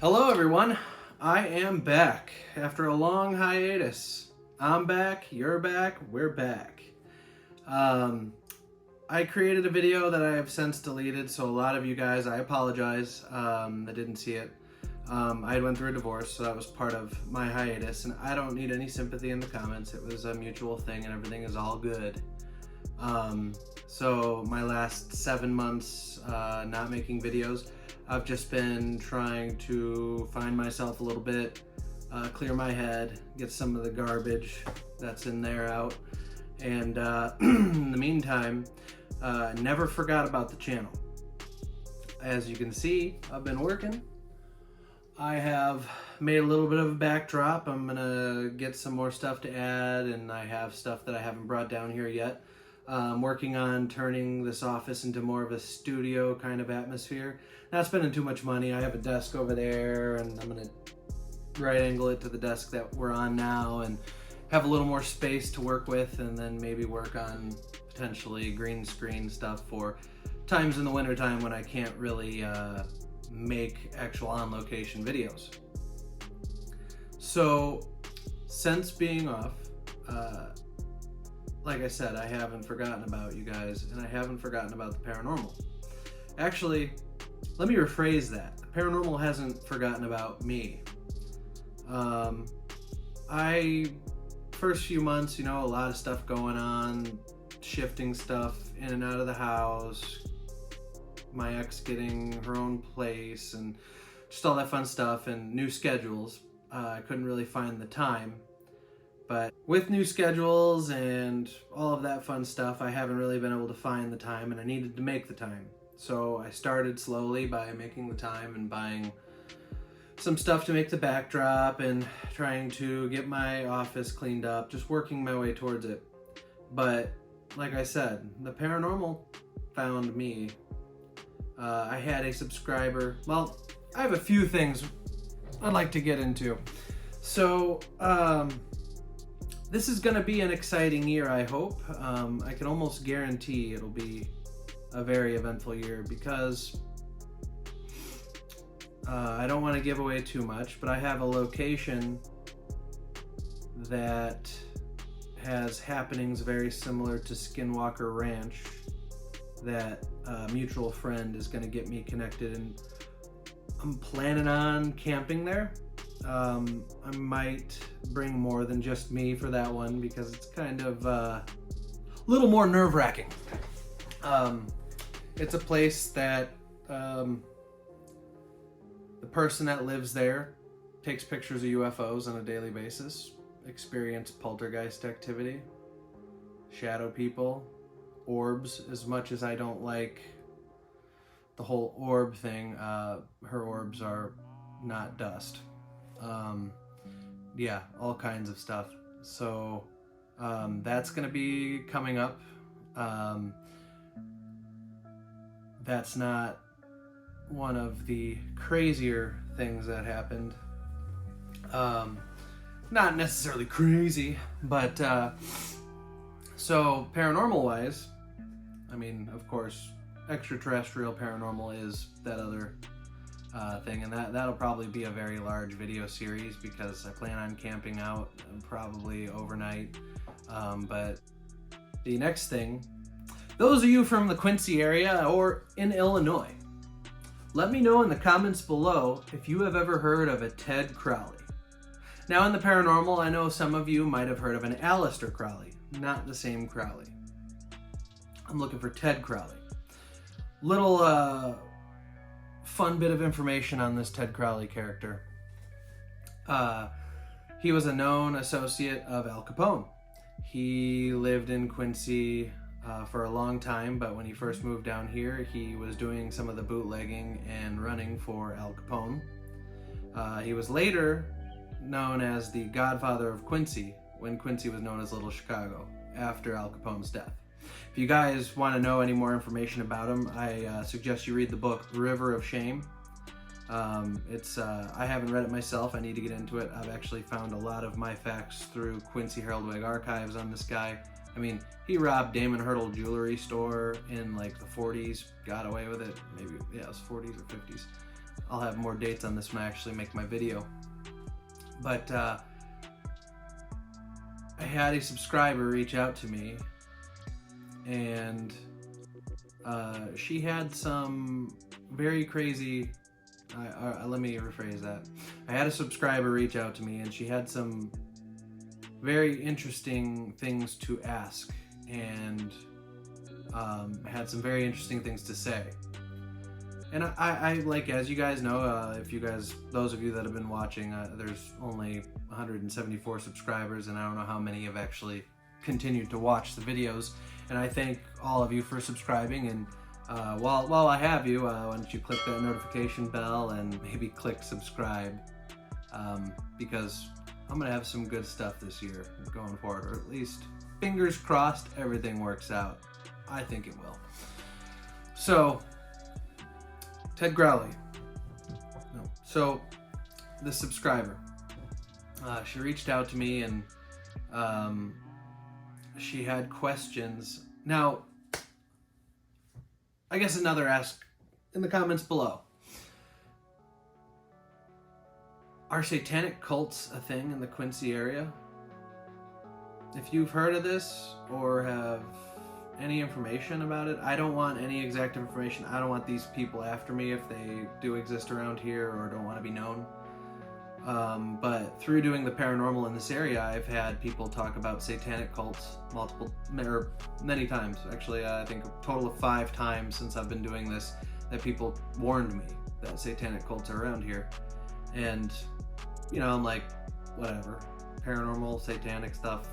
Hello everyone, I am back after a long hiatus. I'm back, you're back, we're back. I created a video that I have since deleted, so a lot of you guys, I apologize, that didn't see it. I went through a divorce, so that was part of my hiatus, and I don't need any sympathy in the comments. It was a mutual thing and everything is all good. So my last 7 months not making videos, I've just been trying to find myself a little bit, clear my head, get some of the garbage that's in there out, and in the meantime, never forgot about the channel. As you can see, I've been working. I have made a little bit of a backdrop. I'm gonna get some more stuff to add, and I have stuff that I haven't brought down here yet. I'm working on turning this office into more of a studio kind of atmosphere. Not spending too much money. I have a desk over there, and I'm gonna right angle it to the desk that we're on now and have a little more space to work with, and then maybe work on potentially green screen stuff for times in the winter time when I can't really make actual on-location videos. So since being off, like I said, I haven't forgotten about you guys, and I haven't forgotten about the paranormal. Actually, let me rephrase that. The paranormal hasn't forgotten about me. First few months, a lot of stuff going on, shifting stuff in and out of the house, my ex getting her own place, and just all that fun stuff, and new schedules. I couldn't really find the time. But with new schedules and all of that fun stuff, I haven't really been able to find the time, and I needed to make the time. So I started slowly by making the time and buying some stuff to make the backdrop and trying to get my office cleaned up, just working my way towards it. But like I said, the paranormal found me. I had a subscriber. Well, I have a few things I'd like to get into. So, this is going to be an exciting year, I hope. I can almost guarantee it'll be a very eventful year because I don't want to give away too much, but I have a location that has happenings very similar to Skinwalker Ranch that a mutual friend is going to get me connected, and I'm planning on camping there. I might bring more than just me for that one because it's kind of a little more nerve-wracking. It's a place that the person that lives there takes pictures of UFOs on a daily basis, experience poltergeist activity, shadow people, orbs. As much as I don't like the whole orb thing, her orbs are not dust. Yeah, all kinds of stuff. So that's gonna be coming up. That's not one of the crazier things that happened. Not necessarily crazy, but so paranormal wise, I mean, of course, extraterrestrial paranormal is that other thing, and that'll probably be a very large video series because I plan on camping out probably overnight. But the next thing, those of you from the Quincy area or in Illinois, let me know in the comments below if you have ever heard of a Ted Crowley. Now in the paranormal, I know some of you might have heard of an Aleister Crowley, not the same Crowley. I'm looking for Ted Crowley. Little fun bit of information on this Ted Crowley character. He was a known associate of Al Capone. He lived in Quincy for a long time, but when he first moved down here, he was doing some of the bootlegging and running for Al Capone. He was later known as the Godfather of Quincy, when Quincy was known as Little Chicago, after Al Capone's death. If you guys want to know any more information about him, I suggest you read the book River of Shame. I haven't read it myself. I need to get into it. I've actually found a lot of my facts through Quincy Herald-Wig archives on this guy. I mean, he robbed Damon Hurdle jewelry store in like the 40s, got away with it. Maybe, yeah, it was 40s or 50s. I'll have more dates on this when I actually make my video. But I had a subscriber reach out to me, and she had some very crazy, let me rephrase that. I had a subscriber reach out to me, and she had some very interesting things to ask, and had some very interesting things to say. And I like, as you guys know, those of you that have been watching, there's only 174 subscribers, and I don't know how many have actually continued to watch the videos. And I thank all of you for subscribing. And while I have you, why don't you click that notification bell and maybe click subscribe, because I'm gonna have some good stuff this year going forward, or at least fingers crossed everything works out. I think it will. So, Ted Crowley. No. So, the subscriber, she reached out to me, and she had questions. Now, I guess another ask in the comments below. Are satanic cults a thing in the Quincy area? If you've heard of this or have any information about it, I don't want any exact information. I don't want these people after me if they do exist around here or don't want to be known. But through doing the paranormal in this area, I've had people talk about satanic cults many times. Actually, I think a total of 5 times since I've been doing this, that people warned me that satanic cults are around here. And, you know, I'm like, whatever. Paranormal, satanic stuff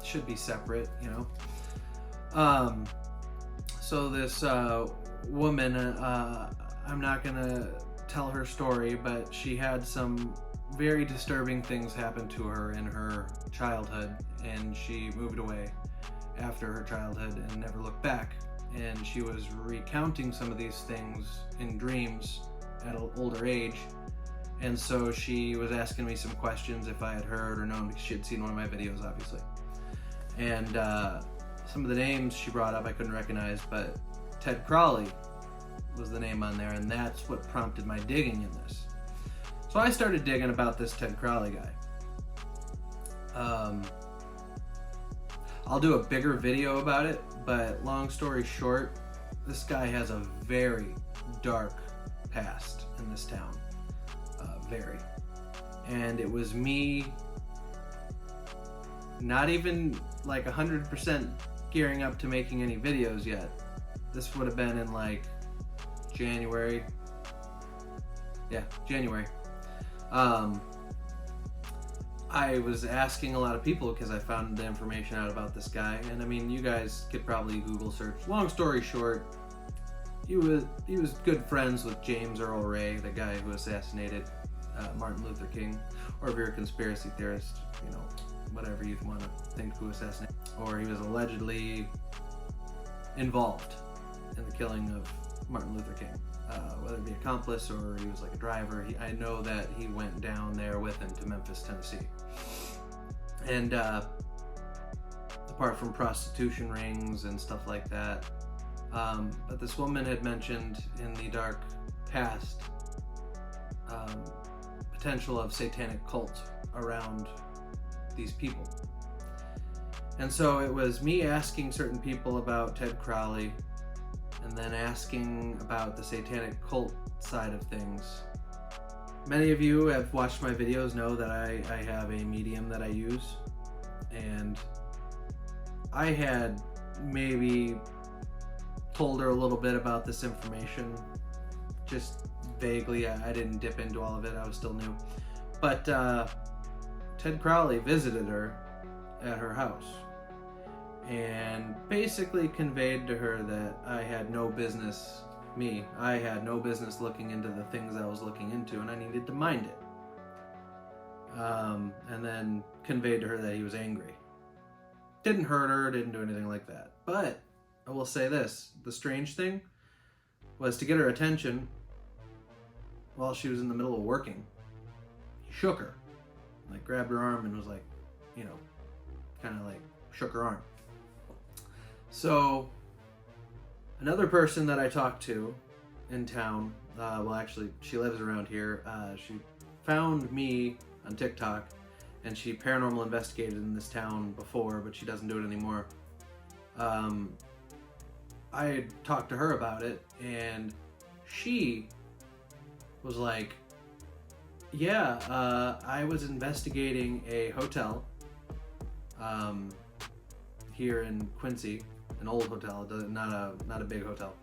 should be separate, you know? So this woman, I'm not gonna tell her story, but she had some very disturbing things happen to her in her childhood, and she moved away after her childhood and never looked back. And she was recounting some of these things in dreams at an older age, and so she was asking me some questions if I had heard or known, because she had seen one of my videos, obviously. And some of the names she brought up I couldn't recognize, but Ted Crowley was the name on there, and that's what prompted my digging in this. So I started digging about this Ted Crowley guy. I'll do a bigger video about it, but long story short, this guy has a very dark past in this town. Very. And it was me not even like 100% gearing up to making any videos yet. This would have been in like January. Yeah, January. I was asking a lot of people because I found the information out about this guy, and I mean, you guys could probably Google search. Long story short, he was good friends with James Earl Ray, the guy who assassinated Martin Luther King. Or if you're a conspiracy theorist, you know, whatever you want to think who assassinated. Or he was allegedly involved in the killing of Martin Luther King. Whether it be accomplice or he was like a driver. I know that he went down there with him to Memphis, Tennessee. And apart from prostitution rings and stuff like that, but this woman had mentioned in the dark past potential of satanic cult around these people. And so it was me asking certain people about Ted Crowley, and then asking about the satanic cult side of things. Many of you have watched my videos know that I have a medium that I use, and I had maybe told her a little bit about this information, just vaguely. I didn't dip into all of it, I was still new. But Ted Crowley visited her at her house and basically conveyed to her that I had no business looking into the things I was looking into, and I needed to mind it. And then conveyed to her that he was angry. Didn't hurt her, didn't do anything like that. But I will say this, the strange thing was, to get her attention while she was in the middle of working, he shook her, like grabbed her arm and was like, you know, kind of like shook her arm. So another person that I talked to in town Well, actually, she lives around here. She found me on TikTok, and she paranormal investigated in this town before, but she doesn't do it anymore. I had talked to her about it, and she was like, yeah, I was investigating a hotel here in Quincy, an old hotel, not a big hotel,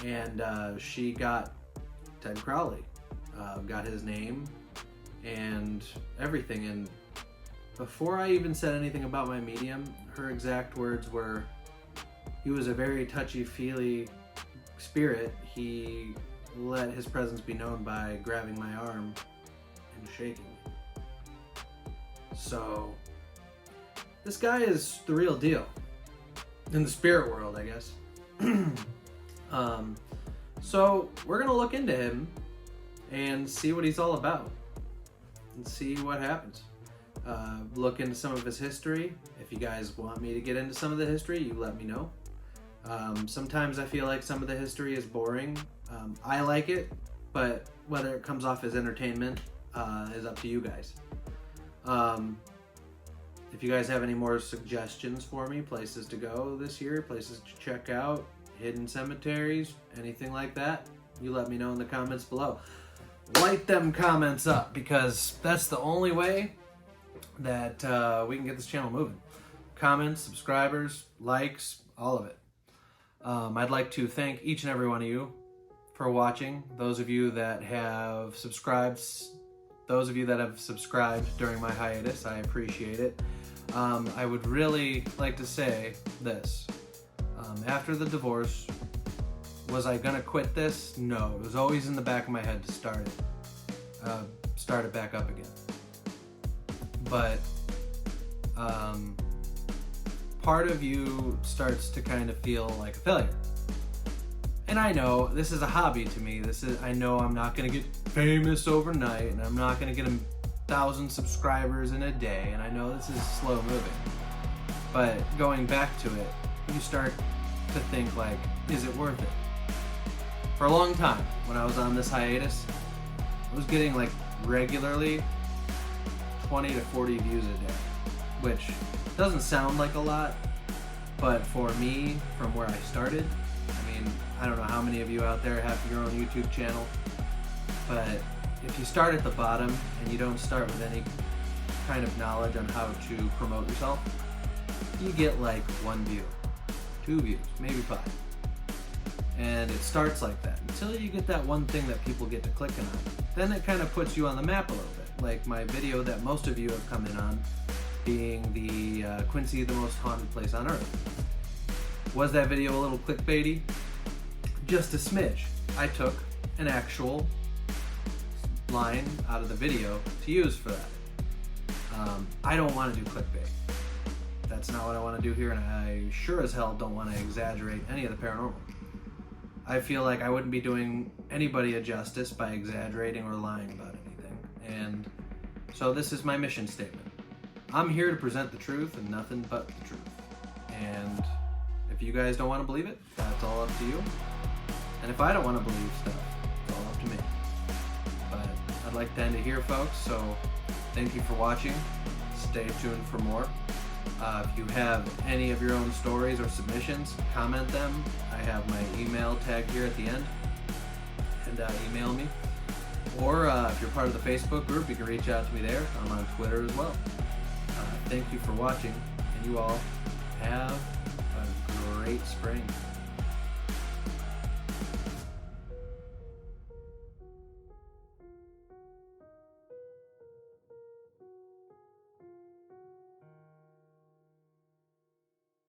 and she got Ted Crowley, got his name and everything, and before I even said anything about my medium, her exact words were, he was a very touchy-feely spirit. He let his presence be known by grabbing my arm and shaking me. So this guy is the real deal in the spirit world, I guess. So we're gonna look into him and see what he's all about and see what happens. Look into some of his history. If you guys want me to get into some of the history, you let me know. Sometimes I feel like some of the history is boring. I like it, but whether it comes off as entertainment is up to you guys. If you guys have any more suggestions for me, places to go this year, places to check out, hidden cemeteries, anything like that, you let me know in the comments below. Light them comments up, because that's the only way that we can get this channel moving. Comments, subscribers, likes, all of it. I'd like to thank each and every one of you for watching. Those of you that have subscribed during my hiatus, I appreciate it. I would really like to say this. After the divorce, was I gonna quit this? No, it was always in the back of my head to start it back up again. But part of you starts to kind of feel like a failure. And I know this is a hobby to me. I know I'm not gonna get famous overnight, and I'm not gonna get 1,000 subscribers in a day, and I know this is slow moving. But going back to it, you start to think like, is it worth it? For a long time, when I was on this hiatus, I was getting like regularly 20 to 40 views a day, which doesn't sound like a lot, but for me, from where I started, I mean, I don't know how many of you out there have your own YouTube channel, but if you start at the bottom and you don't start with any kind of knowledge on how to promote yourself, you get like 1 view, 2 views, maybe 5. And it starts like that until you get that one thing that people get to clicking on. Then it kind of puts you on the map a little bit, like my video that most of you have come in on, being the Quincy, the most haunted place on earth. Was that video a little clickbaity? Just a smidge. I took an actual line out of the video to use for that. I don't want to do clickbait. That's not what I want to do here, and I sure as hell don't want to exaggerate any of the paranormal. I feel like I wouldn't be doing anybody a justice by exaggerating or lying about anything. And so this is my mission statement. I'm here to present the truth and nothing but the truth. And if you guys don't want to believe it, that's all up to you. And if I don't want to believe stuff, it's all up to me. But I'd like to end it here, folks, so thank you for watching. Stay tuned for more. If you have any of your own stories or submissions, comment them. I have my email tagged here at the end, and email me. Or if you're part of the Facebook group, you can reach out to me there. I'm on Twitter as well. Thank you for watching, and you all have a great spring.